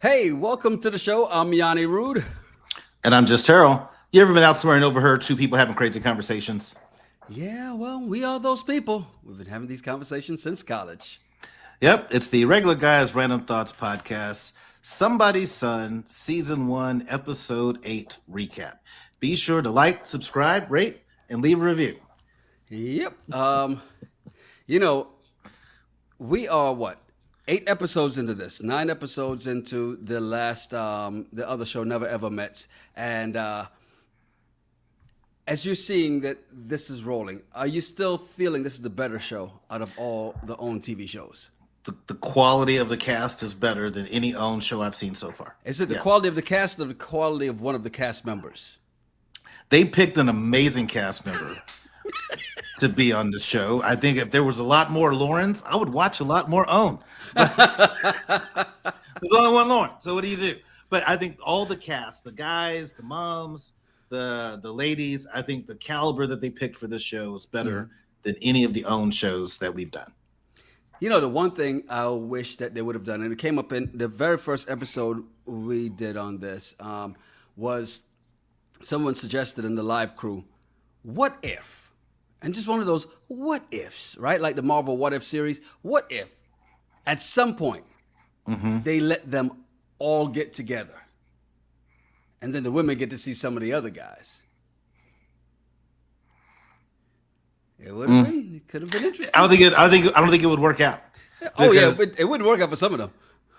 Hey, welcome to the show. I'm Yanni Rude. And I'm just Terrell. You ever been out somewhere and overheard two people having crazy conversations? Yeah, well, we are those people. We've been having these conversations since college. Yep, it's the Regular Guys Random Thoughts Podcast, Somebody's Son, Season 1, Episode 8 recap. Be sure to like, subscribe, rate, and leave a review. Yep. We are 8 episodes into this, 9 episodes into the last, the other show, Never Ever Met. And as you're seeing that this is rolling, are you still feeling this is the better show out of all the own TV shows? The quality of the cast is better than any own show I've seen so far. Is it the quality of the cast or the quality of one of the cast members? They picked an amazing cast member to be on the show. I think if there was a lot more Laurens, I would watch a lot more OWN. There's only one Lauren, so what do you do? But I think all the cast, the guys, the moms, the ladies, I think the caliber that they picked for this show is better than any of the OWN shows that we've done. You know, the one thing I wish that they would have done, and it came up in the very first episode we did on this, was someone suggested in the live crew, what if? And just one of those what ifs, right? Like the Marvel What If series. What if at some point they let them all get together and then the women get to see some of the other guys? It would have been. It could have been interesting. I don't think it would work out. Oh yeah, it wouldn't work out for some of them.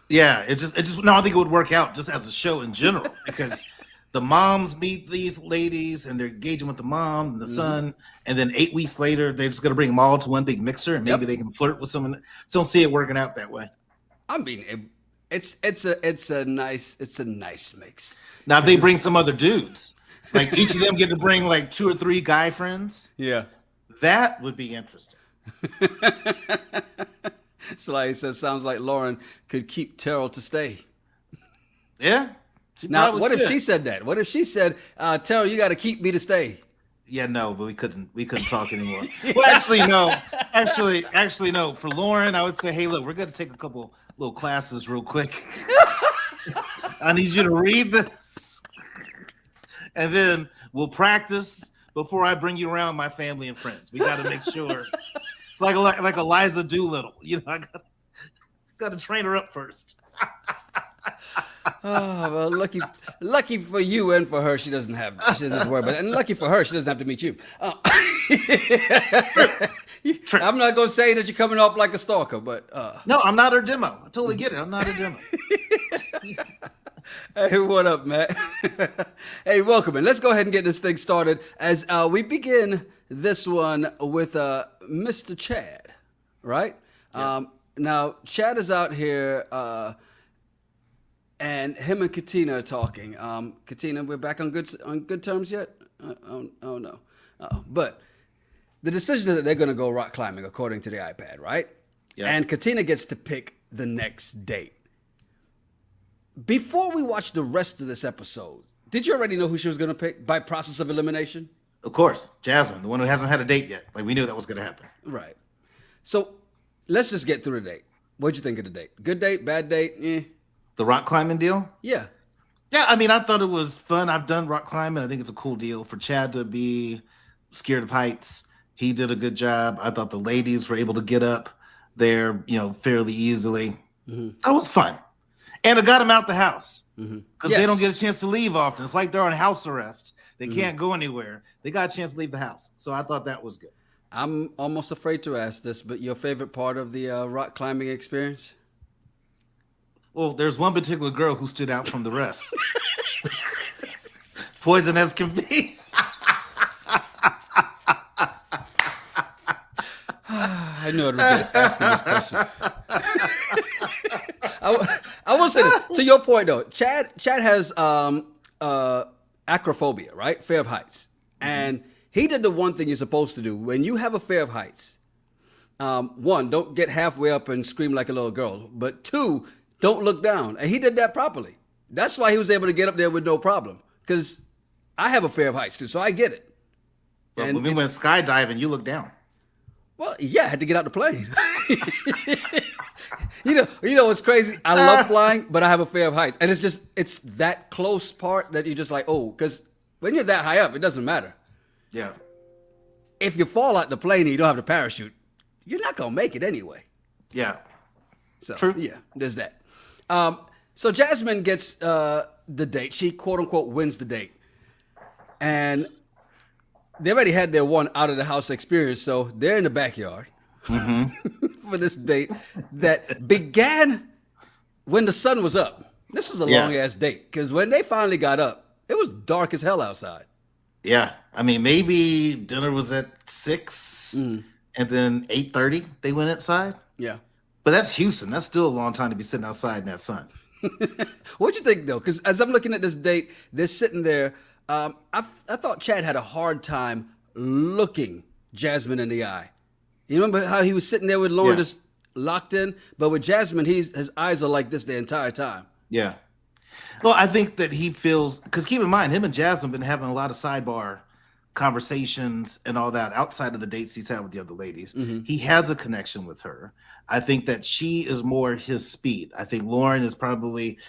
Yeah, I think it would work out just as a show in general because the moms meet these ladies and they're engaging with the mom and the son, and then 8 weeks later they're just gonna bring them all to one big mixer and maybe they can flirt with someone. Just don't see it working out that way. I mean, it's a nice mix. Now if they bring some other dudes, like each of them get to bring like 2 or 3 guy friends. Yeah. That would be interesting. Sly says, sounds like Lauren could keep Terrell to stay. Yeah. Now, what if she said that? What if she said, Terrell, you got to keep me to stay? Yeah, no, but we couldn't talk anymore. Well, actually, no. Actually, no. For Lauren, I would say, hey, look, we're going to take a couple little classes real quick. I need you to read this. And then we'll practice before I bring you around my family and friends. We got to make sure. It's like Eliza Doolittle. You know, I got to train her up first. Oh, well, lucky for you and for her, she doesn't have to worry about it. And lucky for her, she doesn't have to meet you. True. I'm not going to say that you're coming off like a stalker, but no, I'm not her demo. I totally get it. I'm not her demo. Hey, what up, Matt? Hey, welcome in. Let's go ahead and get this thing started as we begin this one with Mr. Chad, right? Yeah. Now, Chad is out here, and him and Katina are talking. Katina, we're back on good terms yet? Oh no. But the decision is that they're going to go rock climbing, according to the iPad, right? Yeah. And Katina gets to pick the next date. Before we watch the rest of this episode, did you already know who she was going to pick by process of elimination? Of course, Jasmine, the one who hasn't had a date yet. Like, we knew that was going to happen. Right. So let's just get through the date. What'd you think of the date? Good date, bad date? The rock climbing deal? Yeah. Yeah, I mean, I thought it was fun. I've done rock climbing. I think it's a cool deal. For Chad to be scared of heights, he did a good job. I thought the ladies were able to get up there, fairly easily. That was fun. And it got him out the house because they don't get a chance to leave often. It's like they're on house arrest. They can't go anywhere. They got a chance to leave the house. So I thought that was good. I'm almost afraid to ask this, but your favorite part of the rock climbing experience? Well, there's one particular girl who stood out from the rest. Poison as can be. I knew I'd regret asking this question. I will say this. To your point, though, Chad has acrophobia, right? Fear of heights. And he did the one thing you're supposed to do. When you have a fear of heights, one, don't get halfway up and scream like a little girl. But two, don't look down. And he did that properly. That's why he was able to get up there with no problem. Because I have a fear of heights, too, so I get it. Well, when we went skydiving, you looked down. Well, yeah, I had to get out the plane. You know what's crazy? I love flying, but I have a fear of heights, and it's that close part that you're just like, oh, because when you're that high up, it doesn't matter. Yeah. If you fall out the plane and you don't have the parachute, you're not gonna make it anyway. Yeah. So True. yeah, there's that. So Jasmine gets the date. She quote unquote wins the date, and they already had their one out of the house experience, so they're in the backyard for this date that began when the sun was up. This was a long ass date because when they finally got up, it was dark as hell outside. Yeah. I mean, maybe dinner was at 6 and then 8:30 they went outside. Yeah. But that's Houston. That's still a long time to be sitting outside in that sun. What'd you think though? Because as I'm looking at this date, they're sitting there. I thought Chad had a hard time looking Jasmine in the eye. You remember how he was sitting there with Lauren just locked in? But with Jasmine, his eyes are like this the entire time. Yeah. Well, I think that he feels, because keep in mind, him and Jasmine been having a lot of sidebar conversations and all that outside of the dates he's had with the other ladies. He has a connection with her. I think that she is more his speed. I think Lauren is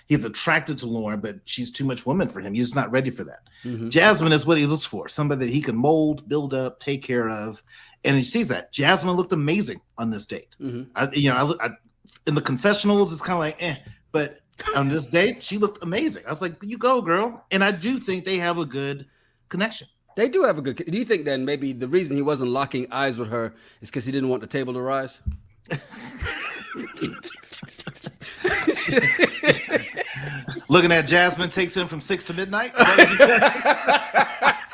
he's attracted to Lauren, but she's too much woman for him. He's not ready for that. Jasmine is what he looks for, somebody that he can mold, build up, take care of. And he sees that. Jasmine looked amazing on this date. I, in the confessionals, it's kind of like, but on this date, she looked amazing. I was like, you go, girl. And I do think they have a good connection. They do have a good. Do you think then maybe the reason he wasn't locking eyes with her is because he didn't want the table to rise? Looking at Jasmine takes him from 6 to midnight.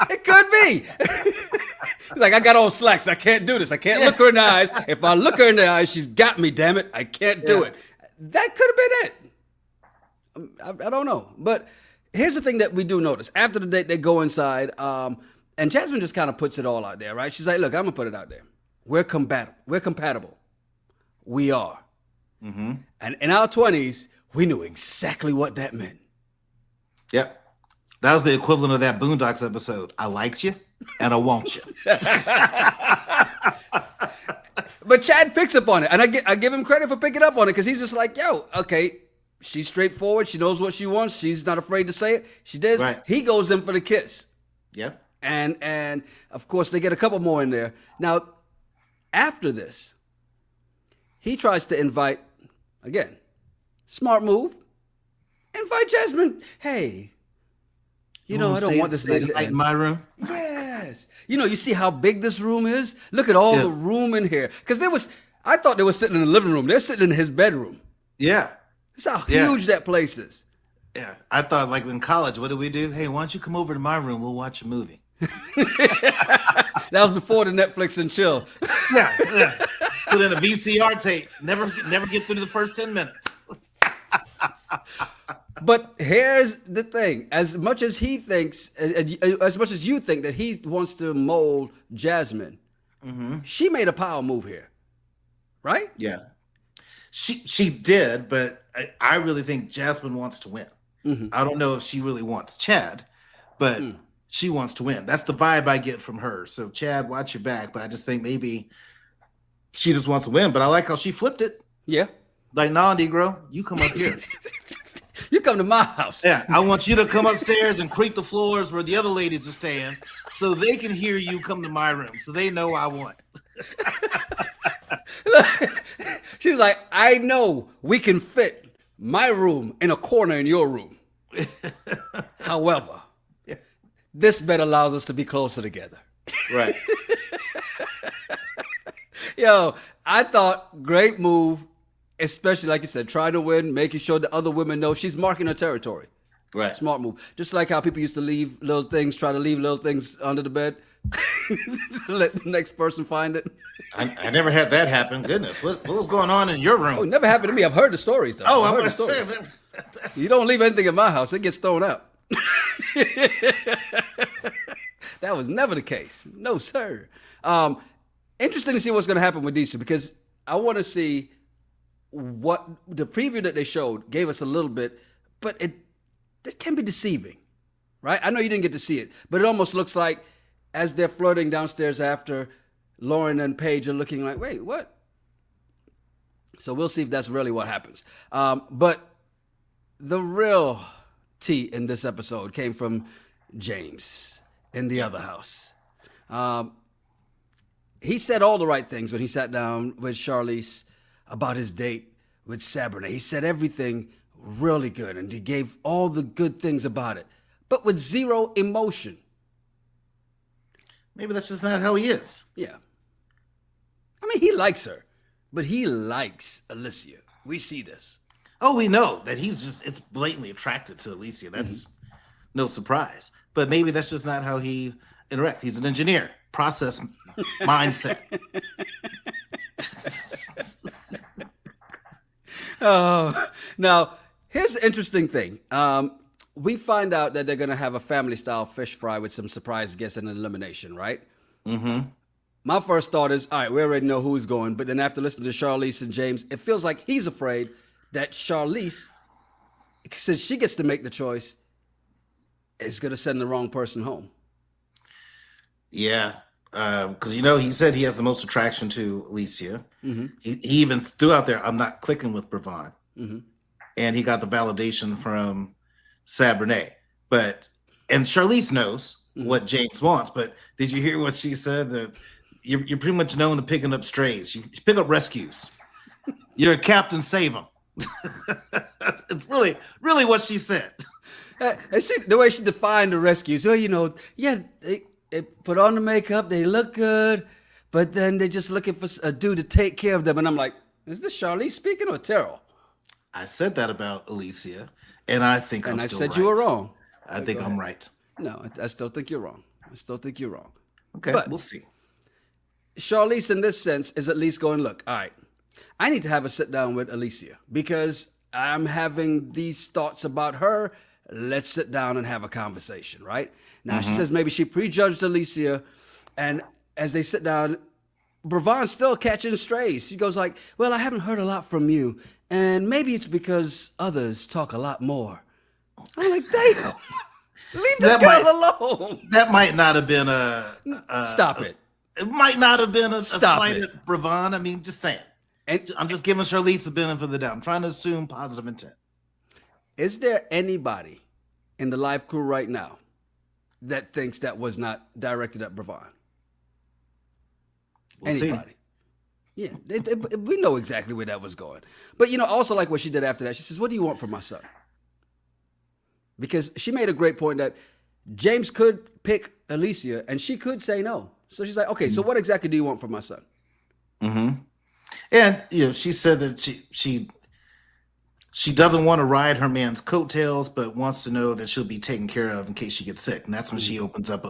It could be. He's like, I got on slacks. I can't do this. I can't look her in the eyes. If I look her in the eyes, she's got me. Damn it, I can't do it. That could have been it. I don't know, but here's the thing that we do notice. After the date, they go inside, and Jasmine just kind of puts it all out there, right? She's like, look, I'm going to put it out there. We're compatible. We are. And in our 20s, we knew exactly what that meant. Yep. That was the equivalent of that Boondocks episode. I likes you, and I want you. But Chad picks up on it, and I give him credit for picking up on it because he's just like, yo, okay, she's straightforward. She knows what she wants. She's not afraid to say it. She does. Right. He goes in for the kiss. Yep. And of course, they get a couple more in there. Now, after this, he tries to invite, again, smart move, invite Jasmine. Hey, I don't want this night to end. In my room? Yes. You see how big this room is? Look at all the room in here. Because I thought they were sitting in the living room. They're sitting in his bedroom. Yeah. That's how huge that place is. Yeah. I thought, like in college, what do we do? Hey, why don't you come over to my room? We'll watch a movie. That was before the Netflix and chill. Yeah. Put in a VCR tape. Never get through the first 10 minutes. But here's the thing: as much as he thinks, as much as you think that he wants to mold Jasmine, she made a power move here, right? Yeah, she did, but I really think Jasmine wants to win. I don't know if she really wants Chad, but she wants to win. That's the vibe I get from her. So Chad, watch your back. But I just think maybe she just wants to win. But I like how she flipped it. Yeah, like, nah, Negro, you come up here. You come to my house. Yeah, I want you to come upstairs and creak the floors where the other ladies are staying so they can hear you come to my room so they know I won. She's like, I know we can fit my room in a corner in your room. However, this bed allows us to be closer together. Right. Yo, I thought great move. Especially, like you said, try to win, making sure the other women know she's marking her territory. Right. Smart move. Just like how people used to leave little things, try to leave little things under the bed to let the next person find it. I never had that happen. Goodness, what was going on in your room? Oh, it never happened to me. I've heard the stories, though. Oh, I've heard the stories. You don't leave anything in my house, it gets thrown out. That was never the case. No, sir. Interesting to see what's going to happen with these two because I want to see what the preview that they showed gave us a little bit, but it can be deceiving, right? I know you didn't get to see it, but it almost looks like as they're flirting downstairs after, Lauren and Paige are looking like, wait, what? So we'll see if that's really what happens. But the real tea in this episode came from James in the other house. He said all the right things when he sat down with Charlease about his date with Sabrina. He said everything really good, and he gave all the good things about it, but with zero emotion. Maybe that's just not how he is. Yeah. I mean, he likes her, but he likes Alicia. We see this. Oh, we know that it's blatantly attracted to Alicia. That's no surprise. But maybe that's just not how he interacts. He's an engineer, process mindset. Now, here's the interesting thing. We find out that they're going to have a family-style fish fry with some surprise guests in an elimination, right? Mm-hmm. My first thought is, all right, we already know who's going, but then after listening to Charlease and James, it feels like he's afraid that Charlease, since she gets to make the choice, is going to send the wrong person home. Yeah, because he said he has the most attraction to Alicia. Mm-hmm. He even threw out there, "I'm not clicking with Brevon," and he got the validation from Sabrina. And Charlease knows what James wants. But did you hear what she said? That you're pretty much known to picking up strays. You pick up rescues. You're a captain, save them. It's really, really what she said. And the way she defined the rescues, they put on the makeup, they look good, but then they're just looking for a dude to take care of them. And I'm like, is this Charlease speaking or Terrell? I said that about Alicia, and I think I'm still right. And I said you were wrong. I think I'm right. No, I still think you're wrong. Okay, but we'll see. Charlease, in this sense, is at least going, look, all right, I need to have a sit down with Alicia because I'm having these thoughts about her. Let's sit down and have a conversation, right? Now, she says maybe she prejudged Alicia, and as they sit down, Brevon's still catching strays. She goes like, well, I haven't heard a lot from you, and maybe it's because others talk a lot more. I'm like, damn, leave this girl alone. That might not have been Stop it. It might not have been a slight at Brevon. I mean, just saying. And I'm just giving Charlease the benefit of the doubt. I'm trying to assume positive intent. Is there anybody in the live crew right now that thinks that was not directed at Brevon? We'll anybody? See. Yeah, we know exactly where that was going. But, I also like what she did after that. She says, what do you want from my son? Because she made a great point that James could pick Alicia and she could say no. So she's like, okay, so what exactly do you want from my son? Mm-hmm. And, she said that she doesn't want to ride her man's coattails, but wants to know that she'll be taken care of in case she gets sick. And that's when she opens up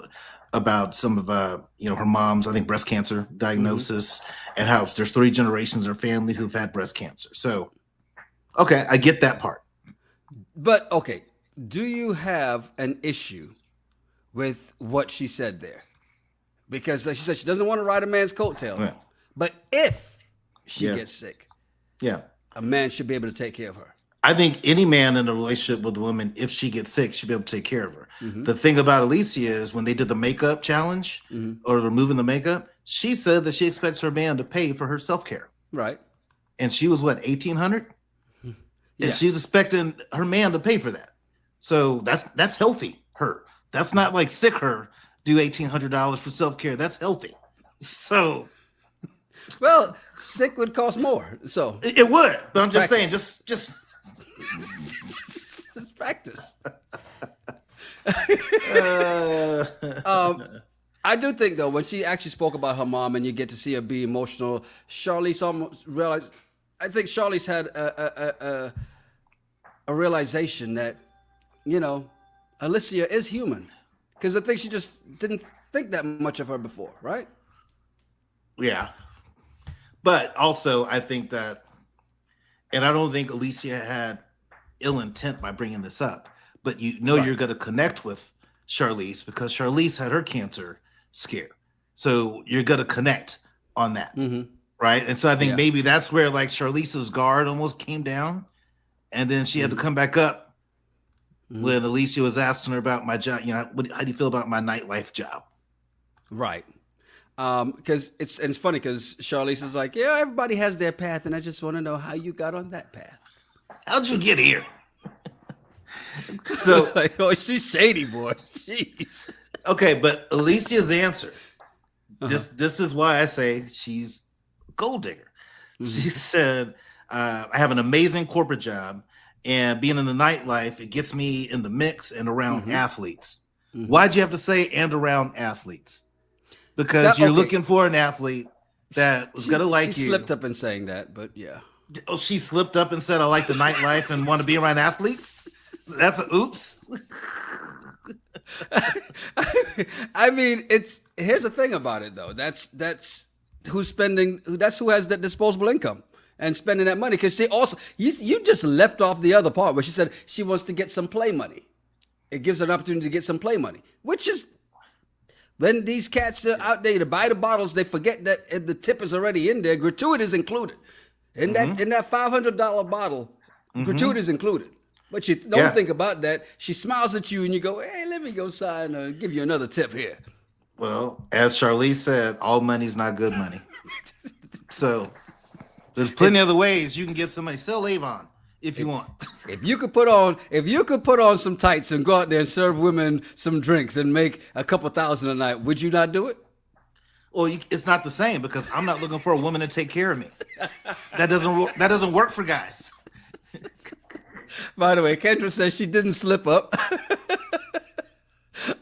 about some of, her mom's, I think, breast cancer diagnosis and how there's 3 generations in her family who've had breast cancer. So, okay, I get that part. But, okay, do you have an issue with what she said there? Because like she said, she doesn't want to ride a man's coattail. Yeah. But if she gets sick, a man should be able to take care of her. I think any man in a relationship with a woman, if she gets sick, should be able to take care of her. Mm-hmm. The thing about Alicia is when they did the makeup challenge or removing the makeup, she said that she expects her man to pay for her self-care. Right. And she was, what, 1,800? Yeah. And she's expecting her man to pay for that. So that's healthy, her. That's not like sick her do $1,800 for self-care. That's healthy. So... Well, sick would cost more, so it would. But I'm just saying, just practice. I do think though, when she actually spoke about her mom, and you get to see her be emotional, Charlease almost realized. I think Charlease had a realization that, Alicia is human, because I think she just didn't think that much of her before, right? Yeah. But also, I think that, and I don't think Alicia had ill intent by bringing this up, but you're going to connect with Charlease because Charlease had her cancer scare. So you're going to connect on that, right? And so I think maybe that's where like Charlize's guard almost came down, and then she had to come back up when Alicia was asking her about my job. How do you feel about my nightlife job? Right. Because it's funny because Charlease is like, yeah, everybody has their path, and I just want to know how you got on that path. How'd you get here? So, like, oh, she's shady, boy. Jeez. okay, but Alicia's answer. This is why I say she's a gold digger. She said, I have an amazing corporate job, and being in the nightlife, it gets me in the mix and around athletes. Why'd you have to say and around athletes? Because you're looking for an athlete that was going to like she you. She slipped up in saying that, but yeah. Oh, she slipped up and said, I like the nightlife and want to be around athletes? That's a oops. I mean, here's the thing about it though. That's who has that disposable income and spending that money. Because she also you just left off the other part where she said she wants to get some play money. It gives her an opportunity to get some play money, which is when these cats are out there to buy the bottles, they forget that the tip is already in there. Gratuities included in that $500 bottle. Gratuities included. But you don't think about that. She smiles at you and you go, hey, let me go sign and give you another tip here. Well, as Charlease said, all money's not good money. So there's plenty other ways you can get somebody. Sell Avon if you want. If you could put on some tights and go out there and serve women some drinks and make a couple thousand a night, would you not do it? Well, it's not the same because I'm not looking for a woman to take care of me. That doesn't work for guys. By the way, Kendra says she didn't slip up.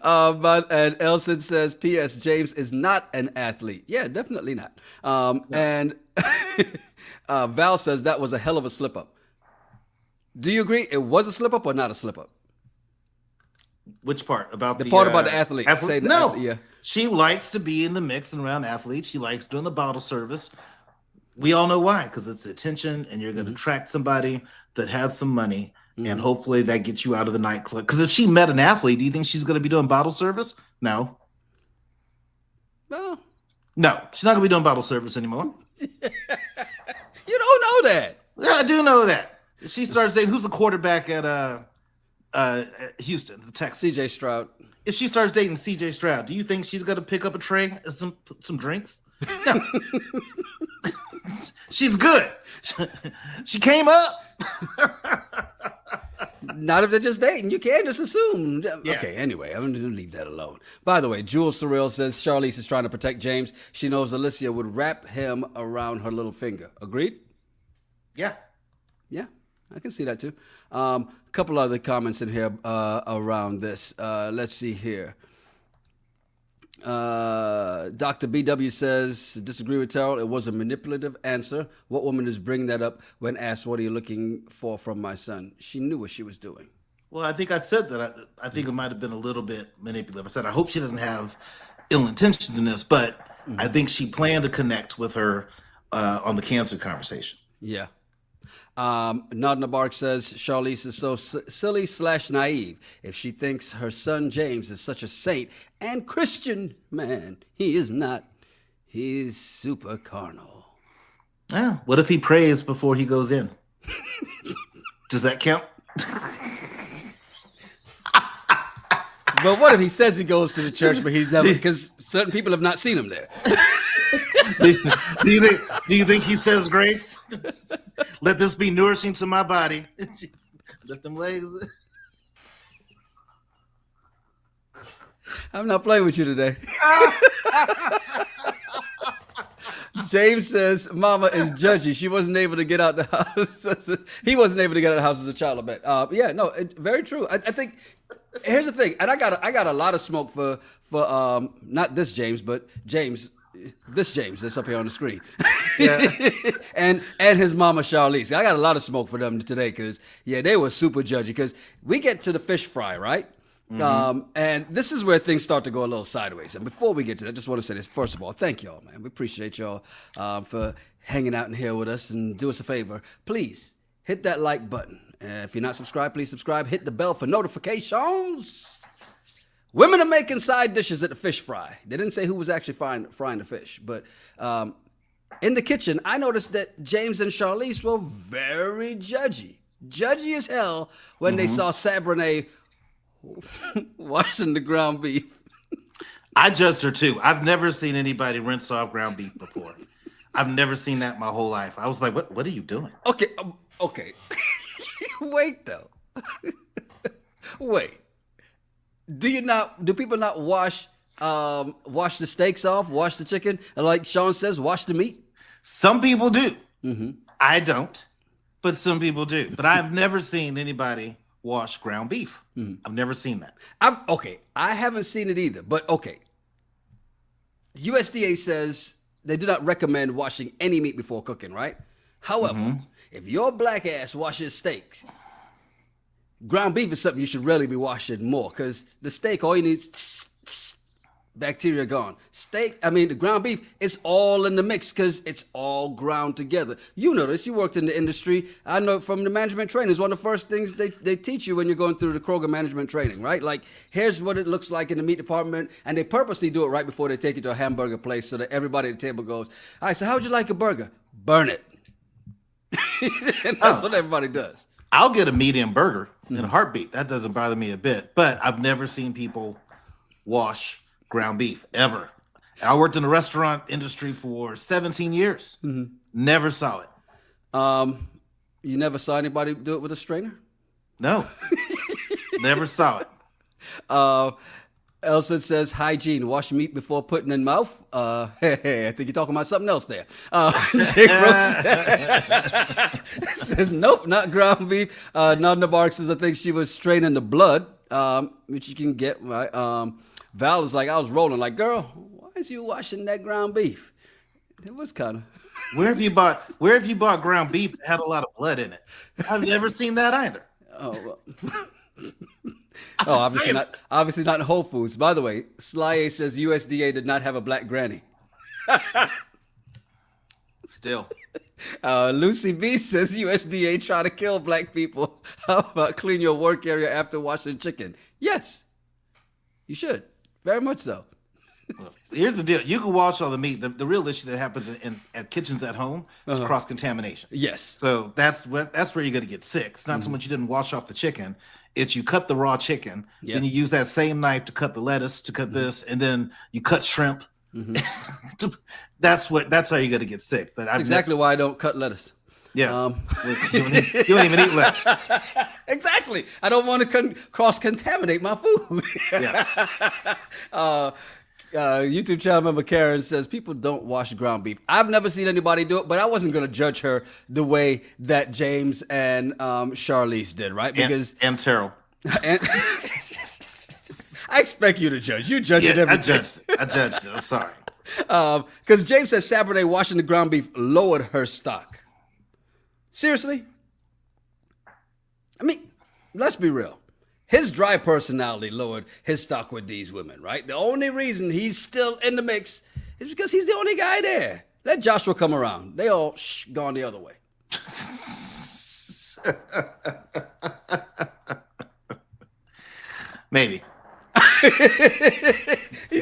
And Elson says, P.S. James is not an athlete. Yeah, definitely not. And Val says that was a hell of a slip up. Do you agree it was a slip up or not a slip up? Which part? About the part about the athlete? No. Athlete, yeah. She likes to be in the mix and around athletes. She likes doing the bottle service. We all know why, because it's attention and you're going to attract somebody that has some money and hopefully that gets you out of the nightclub. Because if she met an athlete, do you think she's going to be doing bottle service? No. Well, no, she's not going to be doing bottle service anymore. You don't know that. Yeah, I do know that. If she starts dating, who's the quarterback at Houston, the Texans? CJ Stroud. If she starts dating CJ Stroud, do you think she's going to pick up a tray and some drinks? No. She's good. She came up. Not if they're just dating. You can't just assume. Yeah. Okay, anyway, I'm going to leave that alone. By the way, Jules Surreal says Charlease is trying to protect James. She knows Alicia would wrap him around her little finger. Agreed? Yeah. Yeah, I can see that too. A couple other comments in here around this. Let's see here. Dr. BW says, disagree with Terrell. It was a manipulative answer. What woman is bringing that up when asked, what are you looking for from my son? She knew what she was doing. Well, I think I said that. I think it might have been a little bit manipulative. I said, I hope she doesn't have ill intentions in this, but I think she planned to connect with her on the cancer conversation. Yeah. Nadna Bark says Charlease is so silly / naive. If she thinks her son James is such a saint and Christian, man, he is not. He's super carnal. Yeah. What if he prays before he goes in? Does that count? But what if he says he goes to the church, but he's never, because certain people have not seen him there. Do you think he says grace? Let this be nourishing to my body. Lift them legs. I'm not playing with you today. James says Mama is judgy. She wasn't able to get out the house. He wasn't able to get out of the house as a child, I bet. Yeah, no, very true. I think here's the thing, and I got a lot of smoke for not this James, but James. This James that's up here on the screen. Yeah. and his mama Charlease. I got a lot of smoke for them today because, yeah, they were super judgy because we get to the fish fry, right? And this is where things start to go a little sideways. And before we get to that, I just want to say this. First of all, thank y'all, man. We appreciate y'all for hanging out in here with us. And do us a favor. Please hit that like button. If you're not subscribed, please subscribe. Hit the bell for notifications. Women are making side dishes at the fish fry. They didn't say who was actually frying the fish. But in the kitchen, I noticed that James and Charlease were very judgy. Judgy as hell when they saw Sabrina washing the ground beef. I judged her too. I've never seen anybody rinse off ground beef before. I've never seen that my whole life. I was like, what are you doing? Okay. Wait though. Wait. Do people not wash the steaks off, wash the chicken, and like Sean says, wash the meat? Some people do. Mm-hmm. I don't, but some people do. But I've never seen anybody wash ground beef. Mm-hmm. I've never seen that. I haven't seen it either. But okay. USDA says they do not recommend washing any meat before cooking, right? However, if your black ass washes steaks, ground beef is something you should really be washing more, because the steak, all you need is bacteria gone. The ground beef, it's all in the mix because it's all ground together. You know this. You worked in the industry. I know from the management training. It's one of the first things they teach you when you're going through the Kroger management training, right? Like, here's what it looks like in the meat department, and they purposely do it right before they take you to a hamburger place so that everybody at the table goes, all right, so how'd you like a burger? Burn it. And that's what everybody does. I'll get a medium burger in a heartbeat. That doesn't bother me a bit. But I've never seen people wash ground beef ever. I worked in the restaurant industry for 17 years. Mm-hmm. Never saw it. You never saw anybody do it with a strainer? No. Never saw it. Elsa says, hygiene, wash meat before putting in mouth. Hey, I think you're talking about something else there. Jake Rose says, nope, not ground beef. Nanda Bark says, I think she was straining the blood, which you can get, right? Val is like, I was rolling, like, girl, why is you washing that ground beef? It was kind of. Where have you bought ground beef that had a lot of blood in it? I've never seen that either. Oh, well. Obviously not in Whole Foods. By the way, Sly A says USDA did not have a black granny. Still. Lucy B says USDA try to kill black people. How about clean your work area after washing chicken? Yes, you should. Very much so. Well, here's the deal. You can wash all the meat. The real issue that happens at kitchens at home is cross-contamination. Yes. So that's where you're going to get sick. It's not so much you didn't wash off the chicken. It's you cut the raw chicken, then you use that same knife to cut the lettuce, to cut this, and then you cut shrimp. That's how you're going to get sick. But that's exactly why I don't cut lettuce. Yeah. You don't even eat lettuce. Exactly. I don't want to cross-contaminate my food. YouTube channel member Karen says people don't wash ground beef. I've never seen anybody do it, but I wasn't going to judge her the way that James and Charlease did, right? Because and Terrell. I expect you to judge. You judge it every day. I judged it. I'm sorry. Because James says Saturday washing the ground beef lowered her stock. Seriously? I mean, let's be real. His dry personality lowered his stock with these women, right? The only reason he's still in the mix is because he's the only guy there. Let Joshua come around. They all gone the other way. Maybe.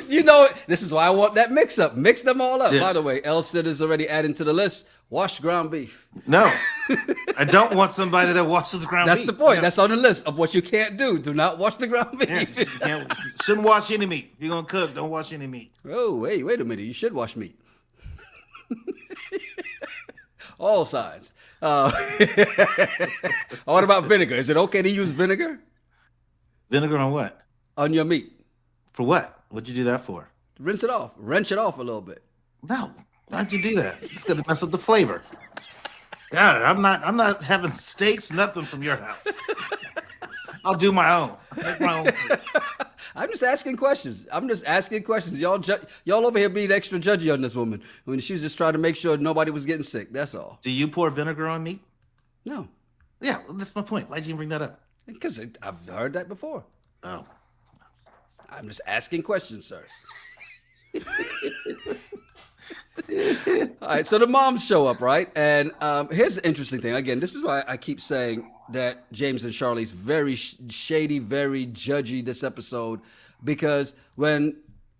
You know, this is why I want that mix up. Mix them all up. Yeah. By the way, El Cid is already adding to the list. Wash ground beef. No, I don't want somebody that washes ground beef. That's the point. Yeah. That's on the list of what you can't do. Do not wash the ground beef. Yeah, shouldn't wash any meat. If you're going to cook, don't wash any meat. Oh, wait a minute. You should wash meat. All sides. What about vinegar? Is it okay to use vinegar? Vinegar on what? On your meat. For what? What'd you do that for? Rinse it off. Wrench it off a little bit. No. Why'd you do that? It's gonna mess up the flavor. God, I'm not having steaks, nothing from your house. I'll do my own. Make my own food. I'm just asking questions. Y'all over here being extra judgy on this woman when she's just trying to make sure nobody was getting sick. That's all. Do you pour vinegar on meat? No. Yeah, that's my point. Why'd you bring that up? Because I've heard that before. Oh. I'm just asking questions, sir. All right, so the moms show up, right? And here's the interesting thing. Again, this is why I keep saying that James and Charlease very shady, very judgy this episode, because when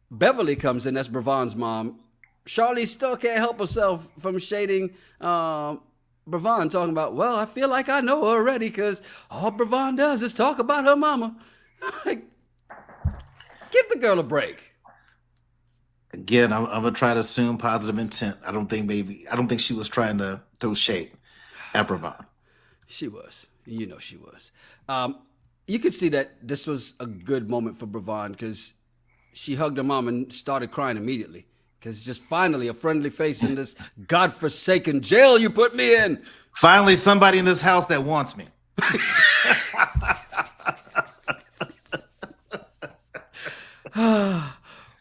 Beverly comes in, that's Brevon's mom, Charlease still can't help herself from shading Brevon, talking about, well, I feel like I know her already because all Brevon does is talk about her mama. Like, give the girl a break. Again, I'm gonna try to assume positive intent. I don't think she was trying to throw shade at Brevon. She was. You know she was. You could see that this was a good moment for Brevon because she hugged her mom and started crying immediately. Because just finally a friendly face in this godforsaken jail you put me in. Finally, somebody in this house that wants me.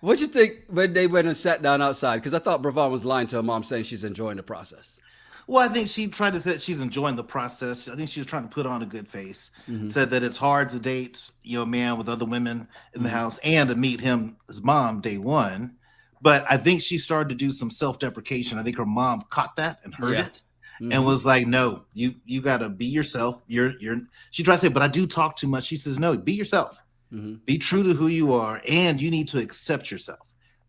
What'd you think when they went and sat down outside? Because I thought Brevon was lying to her mom saying she's enjoying the process. Well, I think she tried to say that she's enjoying the process. I think she was trying to put on a good face. Said that it's hard to date, a man with other women in the house and to meet his mom day one. But I think she started to do some self-deprecation. I think her mom caught that and heard it and was like, "No, you got to be yourself. You're." She tried to say, "But I do talk too much." She says, "No, be yourself. Be true to who you are, and you need to accept yourself."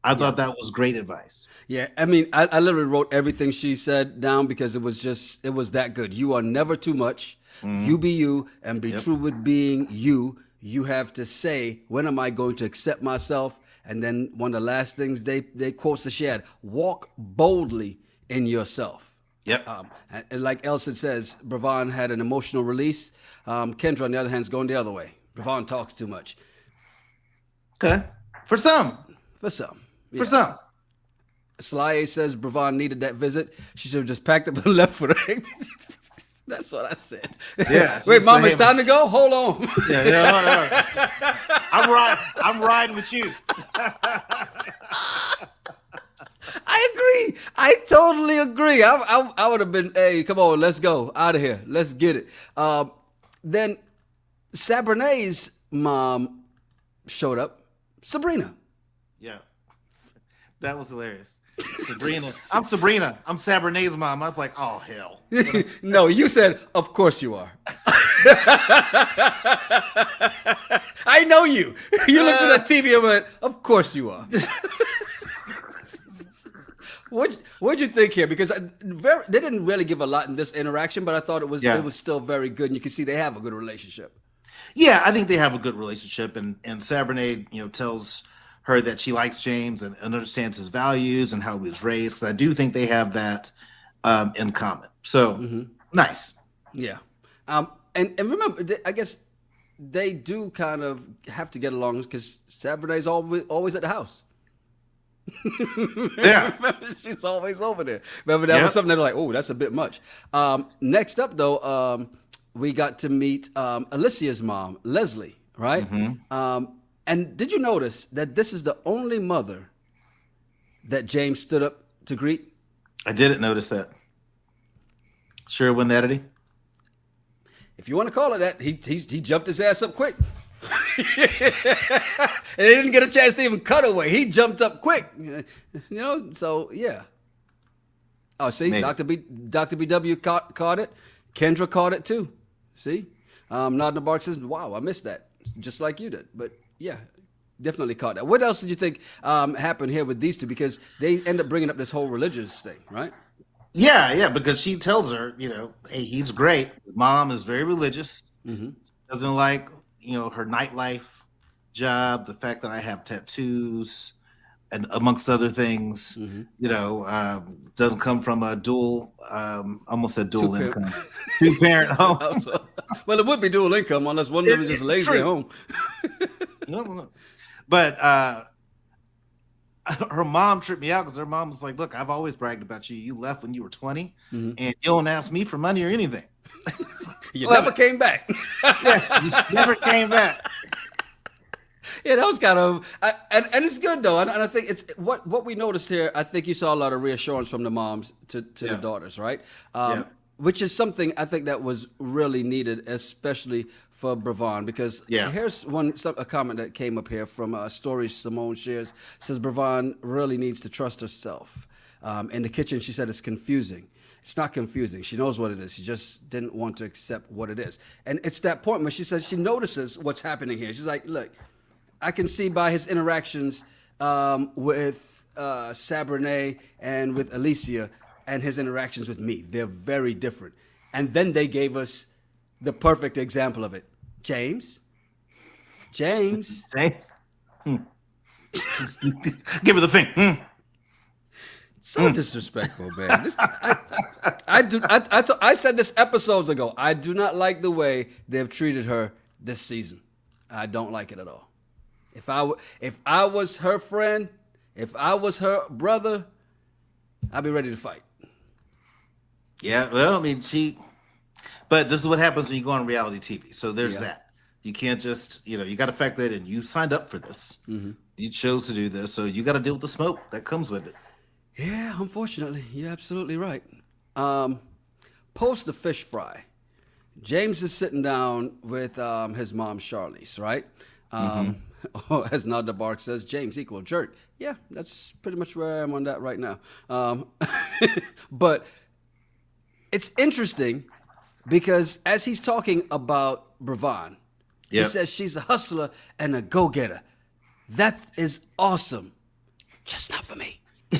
I thought that was great advice. Yeah, I mean, I literally wrote everything she said down because it was that good. You are never too much. You be you and be true with being you. You have to say, when am I going to accept myself? And then one of the last things they quotes that she had, walk boldly in yourself. Yep. And like Elson says, Brevon had an emotional release. Kendra, on the other hand, is going the other way. Brevon talks too much. Okay. For some. For some. Yeah. For some. Sly says Brevon needed that visit. She should have just packed up and left for it. That's what I said. Yeah. Wait, Mom, it's time to go? Hold on. Yeah. I'm riding with you. I agree. I totally agree. I would have been, hey, come on, let's go. Out of here. Let's get it. Then Sabernay's mom showed up. Sabrina. Yeah. That was hilarious. Sabrina. I'm Sabrina. I'm Sabernay's mom. I was like, oh, hell. No, you said, of course you are. I know you. You looked at the TV and went, of course you are. What'd you think here? Because they didn't really give a lot in this interaction, but I thought it was still very good. And you can see they have a good relationship. Yeah, I think they have a good relationship. And Sabernay, tells her that she likes James and understands his values and how he was raised. So I do think they have that in common. So nice. Yeah. And remember, I guess they do kind of have to get along because Sabernay's always at the house. Yeah. She's always over there. Remember, that was something that like, oh, that's a bit much. Next up, though, we got to meet Alicia's mom, Leslie, right? And did you notice that this is the only mother that James stood up to greet? I didn't notice that. Sure wasn't editing? If you want to call it that, he jumped his ass up quick. And they didn't get a chance to even cut away. He jumped up quick. So yeah. Oh, see, Maybe. Dr. BW caught it. Kendra caught it too. See? Nodding the bark says, wow, I missed that. Just like you did. But yeah, definitely caught that. What else did you think happened here with these two? Because they end up bringing up this whole religious thing, right? Yeah, because she tells her, hey, he's great. Mom is very religious. Doesn't like, her nightlife job, the fact that I have tattoos, and amongst other things, doesn't come from a dual, almost a dual income, two-parent home. Well, it would be dual income unless one of them just lays at home. No. But her mom tripped me out because her mom was like, look, I've always bragged about you. You left when you were 20 and you don't ask me for money or anything. You never came back. You never came back. Yeah, that was kind of, and it's good though. And I think it's what we noticed here. I think you saw a lot of reassurance from the moms to the daughters, right? Which is something I think that was really needed, especially for Brevon, because here's a comment that came up here from a story Simone shares. Says Brevon really needs to trust herself. In the kitchen, she said it's confusing. It's not confusing. She knows what it is. She just didn't want to accept what it is. And it's that point where she says she notices what's happening here. She's like, look, I can see by his interactions with Sabernay and with Alicia and his interactions with me. They're very different. And then they gave us the perfect example of it. James. Give her the thing. So disrespectful, man. I said this episodes ago. I do not like the way they've treated her this season. I don't like it at all. If I was her friend, if I was her brother, I'd be ready to fight. Yeah, well, I mean, but this is what happens when you go on reality TV. So there's that. You can't just, you got to factor that in. You signed up for this. Mm-hmm. You chose to do this, so you got to deal with the smoke that comes with it. Yeah, unfortunately, you're absolutely right. Post the fish fry. James is sitting down with his mom, Charlease, right? As Nada Bark says, James equal jerk. Yeah, that's pretty much where I am on that right now. But it's interesting because as he's talking about Brevon, he says she's a hustler and a go-getter. That is awesome. Just not for me.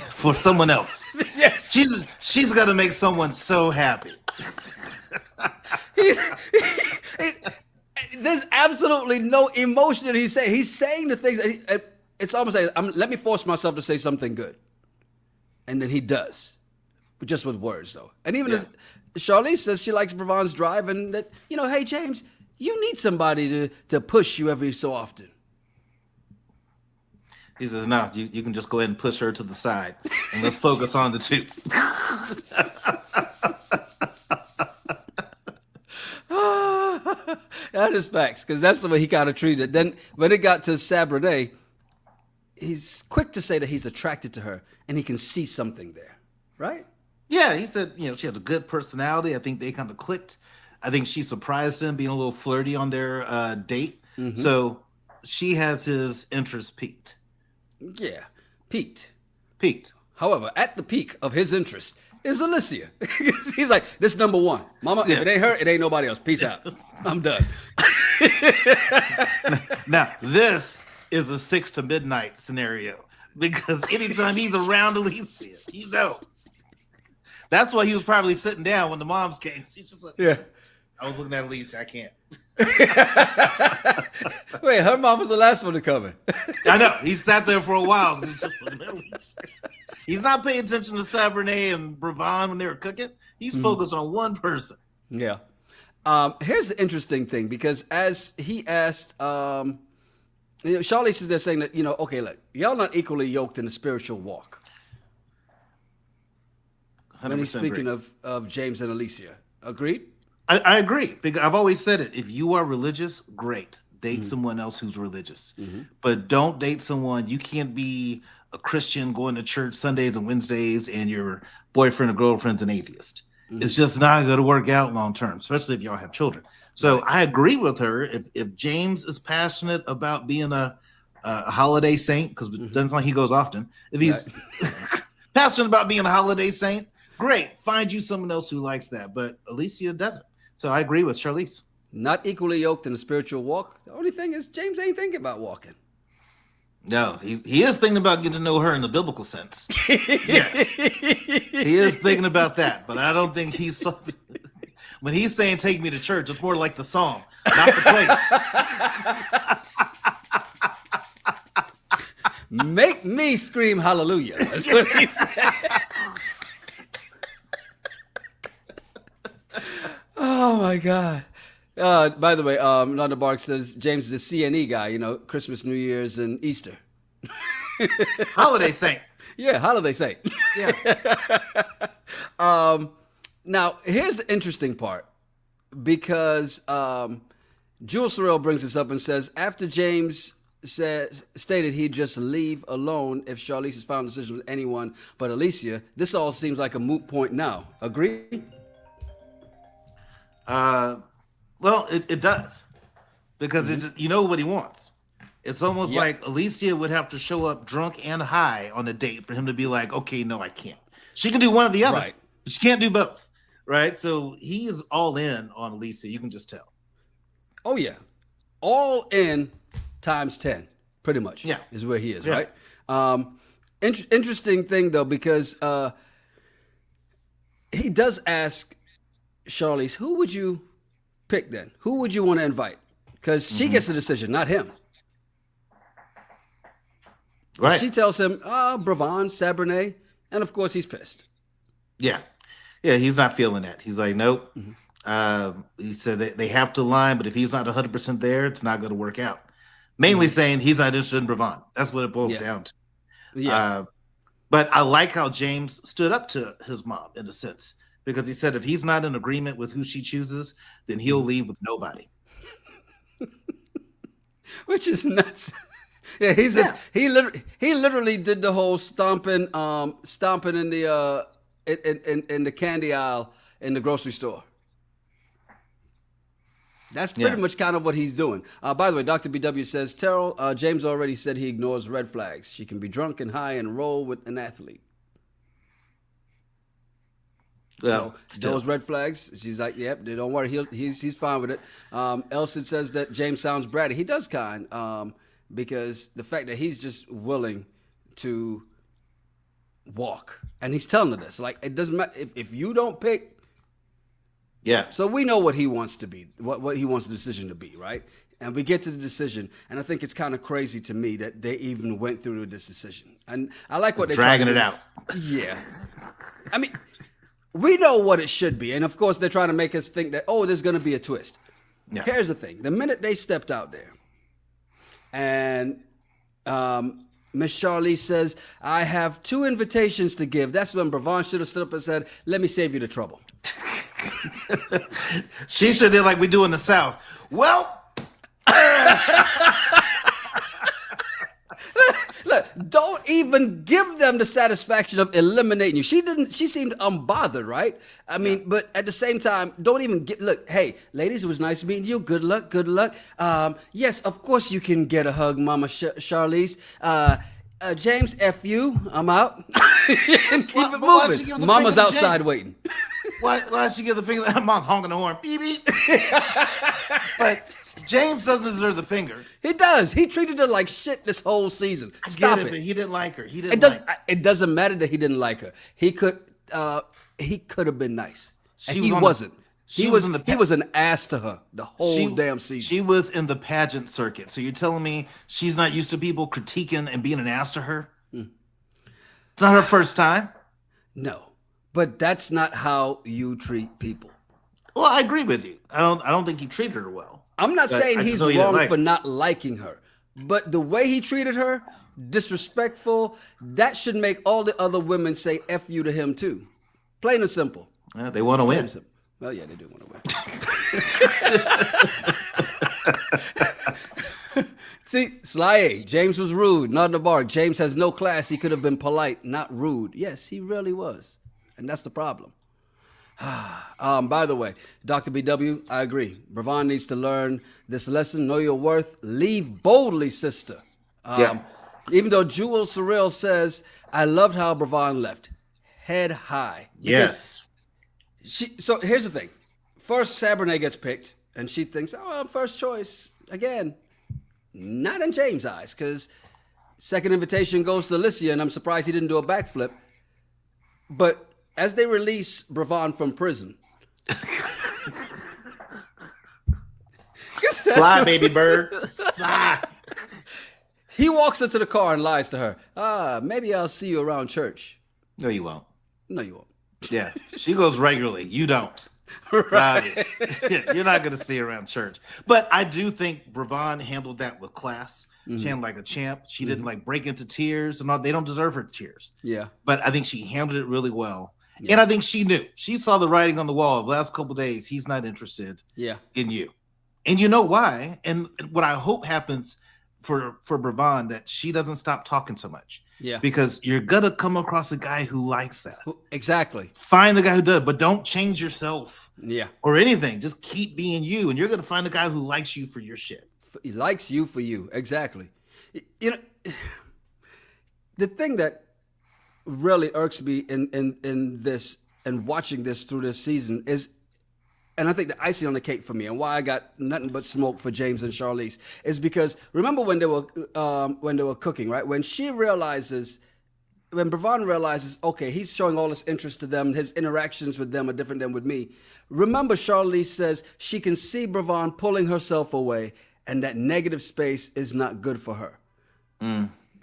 For someone else. Yes. She's got to make someone so happy. There's absolutely no emotion that he's saying. He's saying the things. It's almost like, let me force myself to say something good. And then he does. But just with words, though. And even as Charlease says she likes Brevon's drive and that, hey, James, you need somebody to push you every so often. He says, no, you can just go ahead and push her to the side and let's focus on the two. That is facts, because that's the way he kind of treated it. Then when it got to Sabrina, he's quick to say that he's attracted to her and he can see something there, right? Yeah, he said, she has a good personality. I think they kind of clicked. I think she surprised him being a little flirty on their date. Mm-hmm. So she has his interest peaked. Yeah, peaked. However, at the peak of his interest is Alicia. He's like, this is number one. Mama, if it ain't her, it ain't nobody else. Peace out. I'm done. Now, this is a 6 to midnight scenario because anytime he's around Alicia, that's why he was probably sitting down when the moms came. He's just like, I was looking at Alicia. I can't. Wait, her mom was the last one to come in. I know. He sat there for a while because he's just looking at Alicia. He's not paying attention to Sabrina and Brevon when they were cooking. He's focused on one person. Yeah. Here's the interesting thing, because as he asked, Charlease is there saying that, okay, look, y'all not equally yoked in the spiritual walk. When he's speaking of James and Alicia. Agreed? I agree. Because I've always said it. If you are religious, great. Date someone else who's religious. But don't date someone. You can't be a Christian going to church Sundays and Wednesdays and your boyfriend or girlfriend's an atheist. It's just not going to work out long term, especially if y'all have children. So I agree with her. If James is passionate about being a holiday saint, because it doesn't sound like he goes often. If he's passionate about being a holiday saint, great. Find you someone else who likes that. But Alicia doesn't. So I agree with Charlease. Not equally yoked in the spiritual walk. The only thing is James ain't thinking about walking. No, he is thinking about getting to know her in the biblical sense. Yes. He is thinking about that, but I don't think he's when he's saying take me to church, it's more like the song, not the place. Make me scream hallelujah. That's what he said. Oh my God. By the way, Nanda Bark says James is a CNE guy, Christmas, New Year's, and Easter. Holiday saint. Yeah, holiday saint. Yeah. Now, here's the interesting part, because Jules Sorrell brings this up and says, after James stated he'd just leave alone if Charlease has found a decision with anyone but Alicia, this all seems like a moot point now. Agree? Well, it does, because it's just, what he wants. It's almost like Alicia would have to show up drunk and high on a date for him to be like, okay, no, I can't. She can do one or the other, but she can't do both, right? So he is all in on Alicia. You can just tell. Oh yeah, all in times 10, pretty much. Yeah, is where he is, right? Interesting thing though, because he does ask Charlease, who would you pick then? Who would you want to invite? Because she gets the decision, not him. Right. She tells him, Bravon, Sabernet, and of course he's pissed. Yeah. Yeah, he's not feeling that. He's like, nope. He said that they have to align, but if he's not 100% there, it's not going to work out. Mainly saying he's not interested in Bravon. That's what it boils down to. Yeah. But I like how James stood up to his mom in a sense, because he said if he's not in agreement with who she chooses, then he'll leave with nobody. Which is nuts. Yeah, he literally did the whole stomping in the in the candy aisle in the grocery store. That's pretty much kind of what he's doing. By the way, Dr. BW says, Terrell, James already said he ignores red flags. She can be drunk and high and roll with an athlete. Well, so those red flags, she's like, yep, don't worry, he's fine with it. Elson says that James sounds bratty. He does kind, because the fact that he's just willing to walk, and he's telling her this, like, it doesn't matter if you don't pick. Yeah. So we know what he wants to be, what he wants the decision to be, right? And we get to the decision, and I think it's kind of crazy to me that they even went through this decision. And I like what they're dragging it out. Yeah. I mean, we know what it should be, and of course they're trying to make us think that, there's going to be a twist. Yeah. Here's the thing: the minute they stepped out there, and Miss Charlease says, "I have 2 invitations to give," that's when Bravon should have stood up and said, "Let me save you the trouble." She should have, like we do in the South. Well, look, don't even give them the satisfaction of eliminating you. She didn't. She seemed unbothered, right? I mean, but at the same time, don't even get. Look, hey, ladies, it was nice meeting you. Good luck. Good luck. Yes, of course you can get a hug, Mama Charlease. James, F you. I'm out. Keep it moving. Mama's outside waiting. Why she give the finger? Mom's honking the horn. Beep, beep. But James doesn't deserve the finger. He does. He treated her like shit this whole season. Stop it. But he didn't like her. It doesn't matter that he didn't like her. He could have been nice. He wasn't. He was an ass to her the whole damn season. She was in the pageant circuit. So you're telling me she's not used to people critiquing and being an ass to her? It's not her first time. No. But that's not how you treat people. Well, I agree with you. I don't think he treated her well. I'm not saying he's wrong for not liking her, but the way he treated her, disrespectful, that should make all the other women say F you to him too. Plain and simple. Yeah, they want to win. Well, yeah, they do want to win. See, Sly A, James was rude, not in the bar. James has no class. He could have been polite, not rude. Yes, he really was. And that's the problem. By the way, Dr. BW, I agree. Bravon needs to learn this lesson. Know your worth. Leave boldly, sister. Even though Jewel Surreal says, I loved how Bravon left. Head high. Yes. So here's the thing. First, Sabernet gets picked, and she thinks, I'm first choice. Again, not in James' eyes, because second invitation goes to Alicia, and I'm surprised he didn't do a backflip. But as they release Bravon from prison. Fly, baby bird. Fly. He walks into the car and lies to her. Maybe I'll see you around church. No, you won't. No, you won't. Yeah. She goes regularly. You don't. Right. You're not going to see her around church. But I do think Bravon handled that with class. She handled like a champ. She didn't like break into tears and all. They don't deserve her tears. Yeah. But I think she handled it really well. Yeah. And I think she knew. She saw the writing on the wall the last couple of days. He's not interested in you. And you know why? And what I hope happens for Bravon, that she doesn't stop talking so much. Yeah. Because you're going to come across a guy who likes that. Exactly. Find the guy who does, but don't change yourself. Yeah. Or anything. Just keep being you. And you're going to find a guy who likes you for your shit. He likes you for you. Exactly. You know, the thing that really irks me in this and watching this through this season is, and I think the icing on the cake for me and why I got nothing but smoke for James and Charlease is because remember when they were cooking, right? When Bravon realizes, okay, he's showing all this interest to them, his interactions with them are different than with me. Remember, Charlease says she can see Bravon pulling herself away and that negative space is not good for her.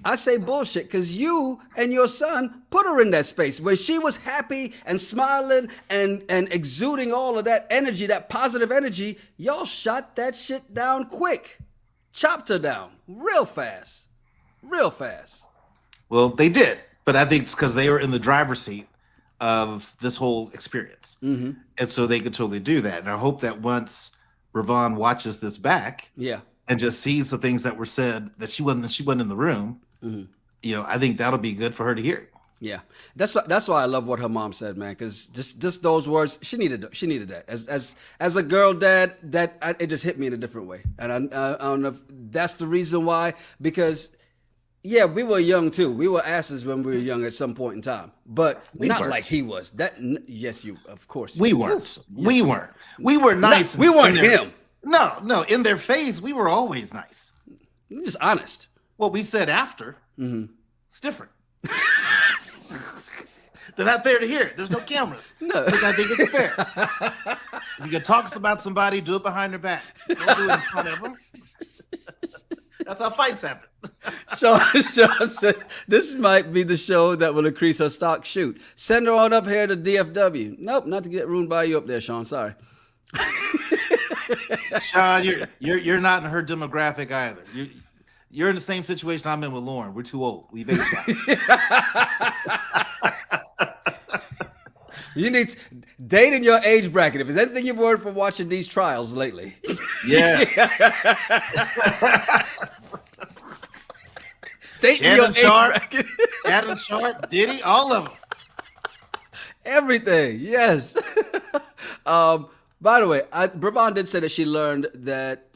I say bullshit because you and your son put her in that space when she was happy and smiling and exuding all of that energy, that positive energy. Y'all shot that shit down quick, chopped her down real fast. Well, they did, but I think it's because they were in the driver's seat of this whole experience, and so they could totally do that. And I hope that once Ravon watches this back, and just sees the things that were said that she wasn't in the room. I think that'll be good for her to hear. Yeah, that's why I love what her mom said, man. Because just those words, she needed that. As a girl dad, it just hit me in a different way, and I don't know if that's the reason why. Because yeah, we were young too. We were asses when we were young at some point in time, but not like he was. Yes, you of course. We weren't. We weren't. We were nice. We weren't him. No. In their face, we were always nice. We're just honest. What we said after, it's different. They're not there to hear it. There's no cameras, which I think is fair. If you can talk about somebody, do it behind their back. Don't do it in front of them. That's how fights happen. Sean said, this might be the show that will increase her stock. Shoot. Send her on up here to DFW. Nope, not to get ruined by you up there, Sean. Sorry. Sean, you're not in her demographic either. You're in the same situation I'm in with Lauren. We're too old. We've aged out. You need date in your age bracket. If there's anything you've learned from watching these trials lately. Yeah. Date in your age bracket. Adam Sharp, Diddy, all of them. Everything, yes. By the way, Bravon did say that she learned that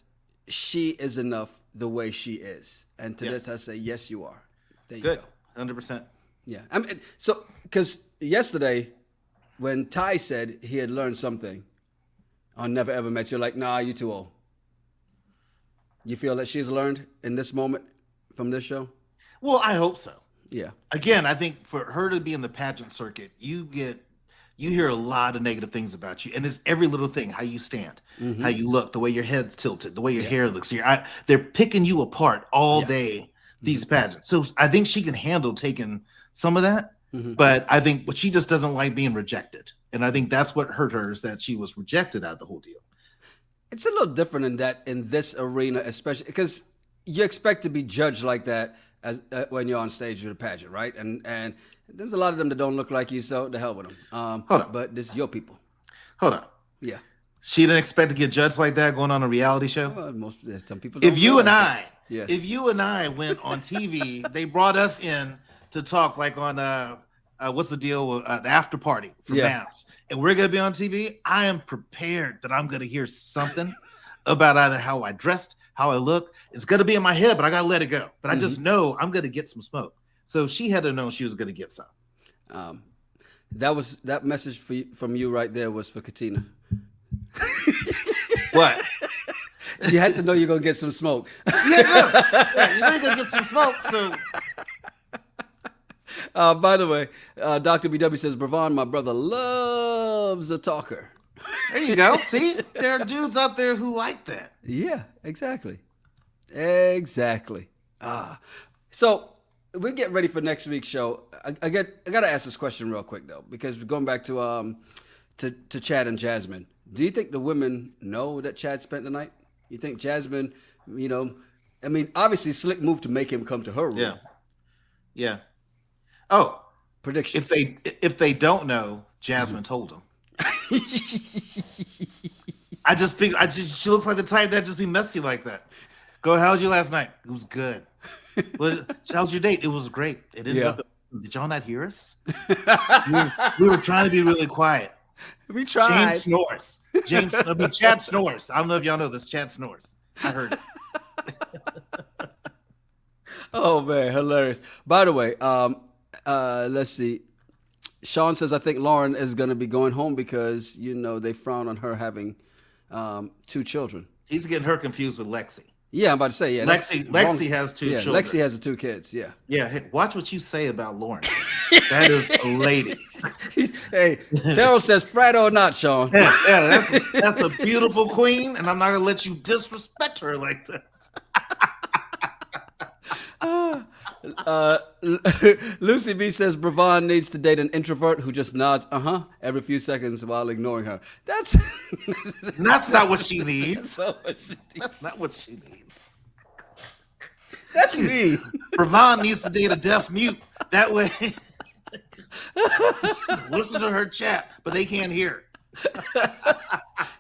she is enough the way she is. And to this, I say, yes, you are. There you go. 100%. Yeah. I mean, so, because yesterday, when Ty said he had learned something on Never Ever Met, you're like, nah, you too old. You feel that she's learned in this moment from this show? Well, I hope so. Yeah. Again, I think for her to be in the pageant circuit, you hear a lot of negative things about you, and it's every little thing: how you stand, how you look, the way your head's tilted, the way your hair looks. They're picking you apart all day. These pageants, so I think she can handle taking some of that. But I think she just doesn't like being rejected, and I think that's what hurt her, is that she was rejected out of the whole deal. It's a little different in this arena, especially because you expect to be judged like that as when you're on stage with a pageant, right? And there's a lot of them that don't look like you, so the hell with them. Hold on. But this is your people. Hold on. Yeah. She didn't expect to get judged like that going on a reality show. Well, some people. If you and I went on TV, they brought us in to talk like on what's the deal with the after party for Mommas, and we're gonna be on TV. I am prepared that I'm gonna hear something about either how I dressed, how I look. It's gonna be in my head, but I gotta let it go. But I just know I'm gonna get some smoke. So she had to know she was gonna get some. That message from you right there was for Katina. What? You had to know you're gonna get some smoke. You know you're gonna get some smoke. So. By the way, Dr. BW says, Bravon, my brother, loves a talker. There you go. See, there are dudes out there who like that. Yeah, exactly. So we get ready for next week's show. I got to ask this question real quick though, because we're going back to Chad and Jasmine. Do you think the women know that Chad spent the night? You think Jasmine, I mean, obviously Slick moved to make him come to her room. Yeah. Oh, prediction. If they don't know, Jasmine told them. She looks like the type that just be messy like that. Go, how was you last night? It was good. How's your date? It was great. It ended up. Did y'all not hear us? we were trying to be really quiet. We tried. James snores. Chad snores. I don't know if y'all know this. Chad snores. I heard it. Oh man, hilarious. By the way, let's see. Sean says, I think Lauren is going to be going home because, they frown on her having 2 children. He's getting her confused with Lexi. Yeah, I'm about to say, yeah. Lexi has 2 children. Lexi has the 2 kids, yeah. Yeah, hey, watch what you say about Lauren. That is a lady. Hey, Terrell says, frat or not, Sean. Yeah, that's a beautiful queen, and I'm not going to let you disrespect her like that. Lucy B says Bravon needs to date an introvert who just nods every few seconds while ignoring her. That's not what she needs. That's not what she needs. That's me. Bravon needs to date a deaf mute. That way, just listen to her chat, but they can't hear.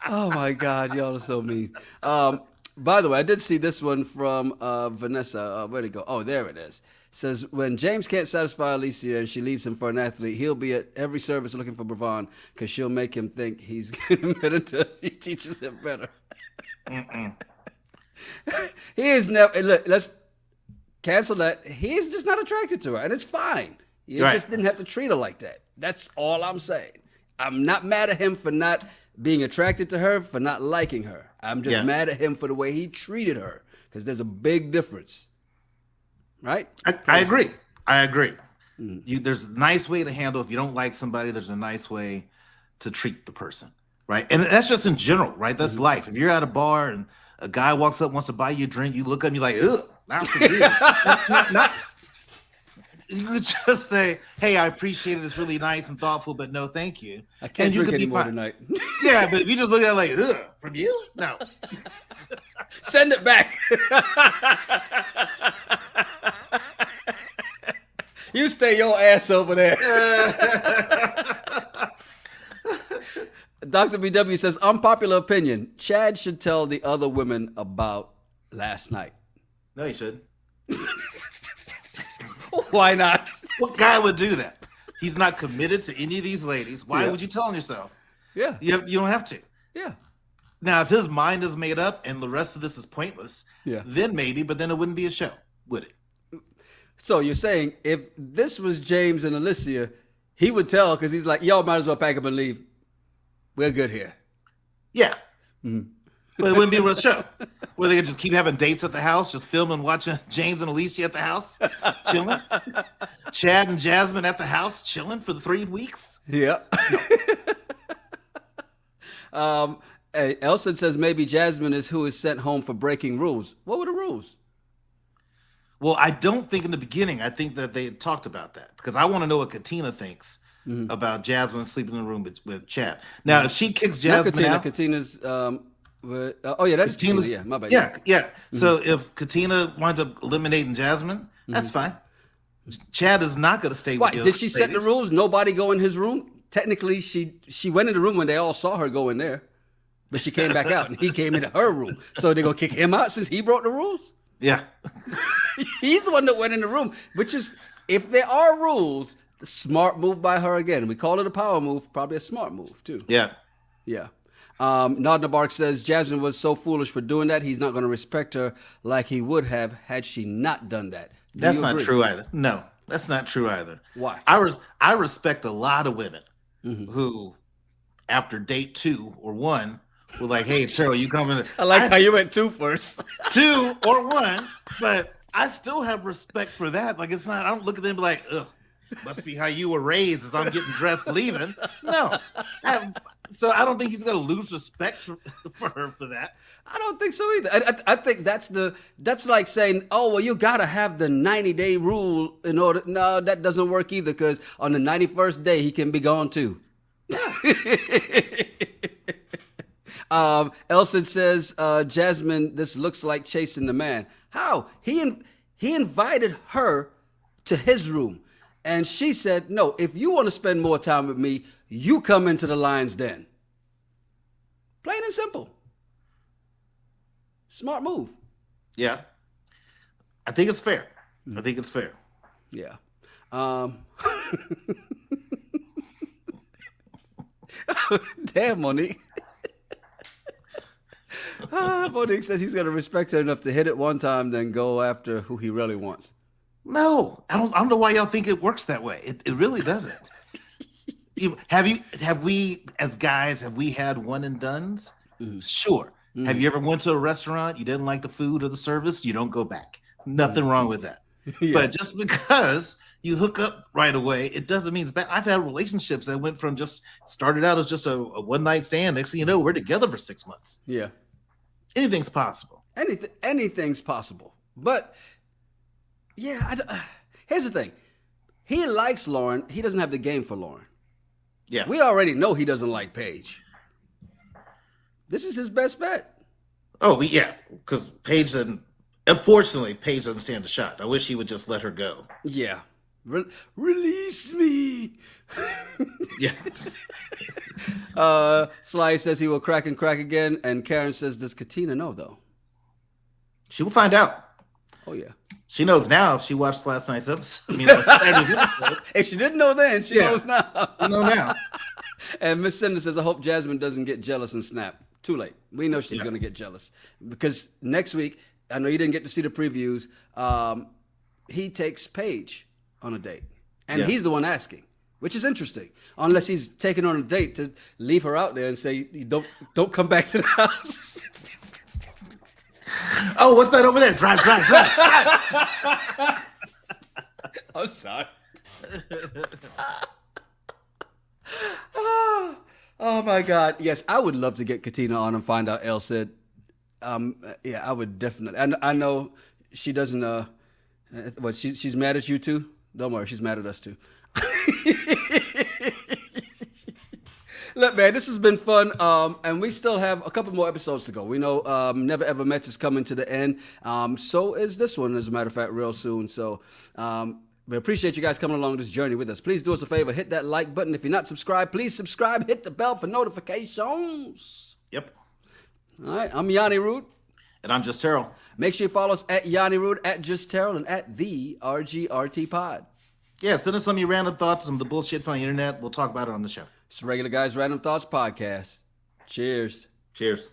Oh my God, y'all are so mean. By the way, I did see this one from Vanessa. Where'd it go? Oh, there it is. Says, when James can't satisfy Alicia and she leaves him for an athlete, he'll be at every service looking for Bravon because she'll make him think he's getting better until she teaches him better. He is never, look, let's cancel that. He's just not attracted to her, and it's fine. You just didn't have to treat her like that. That's all I'm saying. I'm not mad at him for not being attracted to her, for not liking her. I'm just mad at him for the way he treated her, because there's a big difference. Right? I agree. There's a nice way to handle if you don't like somebody. There's a nice way to treat the person, right? And that's just in general, right? That's life. If you're at a bar and a guy walks up, wants to buy you a drink, you look at him, you're like, ugh, not for you. That's not nice. You could just say, hey, I appreciate it. It's really nice and thoughtful, but no, thank you. I can't drink anymore tonight. Yeah, but if you just look at it like, ugh, from you? No. Send it back. You stay your ass over there. Dr. BW says, unpopular opinion. Chad should tell the other women about last night. No, he shouldn't. Why not? What guy would do that? He's not committed to any of these ladies. Why would you tell him yourself? Yeah. You don't have to. Yeah. Now, if his mind is made up and the rest of this is pointless, then maybe, but then it wouldn't be a show, would it? So you're saying if this was James and Alicia, he would tell because he's like, y'all might as well pack up and leave. We're good here. Yeah. Mm-hmm. But it wouldn't be a real show. Where they could just keep having dates at the house, just filming, watching James and Alicia at the house, chilling. Chad and Jasmine at the house, chilling for the 3 weeks. Yeah. Elson says maybe Jasmine is who is sent home for breaking rules. What were the rules? Well, I don't think in the beginning. I think that they talked about that because I want to know what Katina thinks about Jasmine sleeping in the room with Chad. Now, if she kicks Jasmine out, Katina's. That is Katina. Yeah, my bad. Yeah. Mm-hmm. So if Katina winds up eliminating Jasmine, that's fine. Chad is not going to stay. Why did she set the rules? Nobody go in his room. Technically, she went in the room when they all saw her go in there, but she came back out and he came into her room. So they're gonna kick him out since he broke the rules. Yeah. He's the one that went in the room, which is, if there are rules, the smart move by her again. We call it a power move, probably a smart move too. Yeah. Yeah. Nodna Bark says Jasmine was so foolish for doing that. He's not going to respect her like he would have had she not done that. That's not true either. No, that's not true either. Why? I respect a lot of women who, after date 2 or 1, were like, hey, Cheryl, you coming? I like how you went 2 first. 2 or 1, but I still have respect for that. Like, it's not, I don't look at them and be like, ugh, must be how you were raised as I'm getting dressed leaving. No. So I don't think he's going to lose respect for her for that. I don't think so either. I think that's like saying, oh, well, you got to have the 90-day rule in order. No, that doesn't work either because on the 91st day, he can be gone too. Elson says, Jasmine, this looks like chasing the man. How? He invited her to his room. And she said, no, if you want to spend more time with me, you come into the lion's den. Plain and simple. Smart move. Yeah. I think it's fair. I think it's fair. Yeah. Damn, Monique. Monique says he's going to respect her enough to hit it one time, then go after who he really wants. No, I don't know why y'all think it works that way. It really doesn't. Have we as guys, have we had one and dones? Sure. Have you ever went to a restaurant, you didn't like the food or the service, you don't go back. Nothing wrong with that. Yeah. But just because you hook up right away, it doesn't mean it's bad. I've had relationships that went from started out as just a one-night stand. Next thing you know, we're together for 6 months. Yeah. Anything's possible. Anything's possible. But Yeah, here's the thing. He likes Lauren. He doesn't have the game for Lauren. Yeah. We already know he doesn't like Paige. This is his best bet. Oh, yeah, because Paige doesn't. Unfortunately, Paige doesn't stand a shot. I wish he would just let her go. Yeah. Release me. Yeah. Sly says he will crack again, and Karen says, does Katina know, though? She will find out. Oh, yeah. She knows now if she watched last night's episode. Saturday's episode. If she didn't know then, she knows now. You know now. And Miss Cinder says, I hope Jasmine doesn't get jealous and snap. Too late. We know she's going to get jealous. Because next week, I know you didn't get to see the previews, he takes Paige on a date. And he's the one asking, which is interesting. Unless he's taking her on a date to leave her out there and say, don't come back to the house. Oh, what's that over there? Drive. I'm sorry. Oh my God. Yes, I would love to get Katina on and find out Elle said. Yeah, I would definitely. I know she doesn't. She's mad at you too? Don't worry, she's mad at us too. Look, man, this has been fun, and we still have a couple more episodes to go. We know Never Ever Met is coming to the end. So is this one, as a matter of fact, real soon. So we appreciate you guys coming along this journey with us. Please do us a favor, hit that like button. If you're not subscribed, please subscribe. Hit the bell for notifications. Yep. All right, I'm Yanni Rude. And I'm Just Terrell. Make sure you follow us at Yanni Rude, at Just Terrell, and at the RGRT Pod. Yeah, send us some of your random thoughts, some of the bullshit from the internet. We'll talk about it on the show. It's Regular Guys Random Thoughts Podcast. Cheers. Cheers.